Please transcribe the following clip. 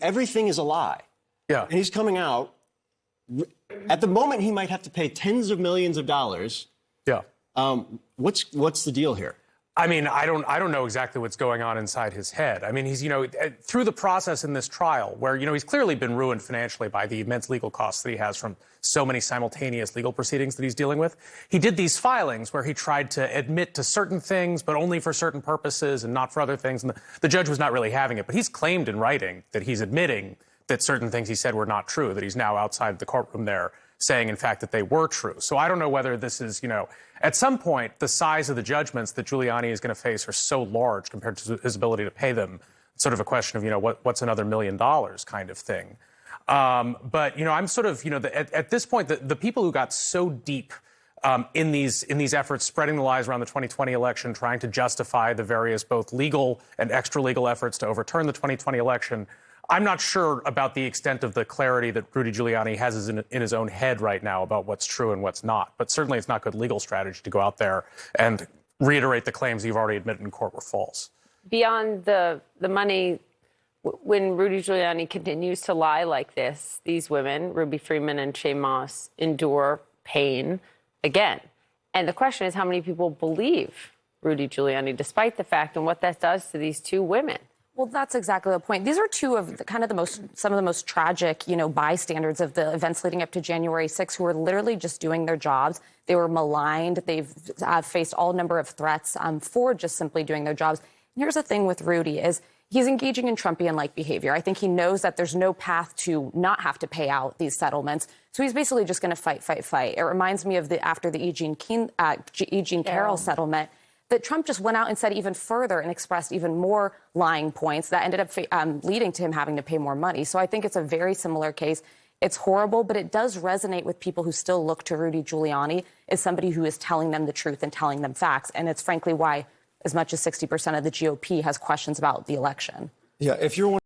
everything is a lie. Yeah. And he's coming out. At the moment, he might have to pay tens of millions of dollars. Yeah. What's the deal here? I mean, I don't know exactly what's going on inside his head. I mean, he's, through the process in this trial where, he's clearly been ruined financially by the immense legal costs that he has from so many simultaneous legal proceedings that he's dealing with. He did these filings where he tried to admit to certain things, but only for certain purposes and not for other things. And the judge was not really having it. But he's claimed in writing that he's admitting that certain things he said were not true, that he's now outside the courtroom there saying, in fact, that they were true. So I don't know whether this is, at some point, the size of the judgments that Giuliani is going to face are so large compared to his ability to pay them. It's sort of a question of, what's another $1 million kind of thing. But, I'm sort of, at this point, the people who got so deep in these efforts, spreading the lies around the 2020 election, trying to justify the various both legal and extra legal efforts to overturn the 2020 election, I'm not sure about the extent of the clarity that Rudy Giuliani has in his own head right now about what's true and what's not. But certainly it's not good legal strategy to go out there and reiterate the claims you've already admitted in court were false. Beyond the money, when Rudy Giuliani continues to lie like this, these women, Ruby Freeman and Shaye Moss, endure pain again. And the question is how many people believe Rudy Giuliani, despite the fact and what that does to these two women. Well, that's exactly the point. These are two of some of the most tragic, bystanders of the events leading up to January 6th who were literally just doing their jobs. They were maligned. They've faced all number of threats for just simply doing their jobs. And here's the thing with Rudy is he's engaging in Trumpian-like behavior. I think he knows that there's no path to not have to pay out these settlements. So he's basically just going to fight. It reminds me of after the Eugene Carroll settlement, that Trump just went out and said even further and expressed even more lying points that ended up leading to him having to pay more money. So I think it's a very similar case. It's horrible, but it does resonate with people who still look to Rudy Giuliani as somebody who is telling them the truth and telling them facts. And it's frankly why as much as 60% of the GOP has questions about the election. Yeah, if you're one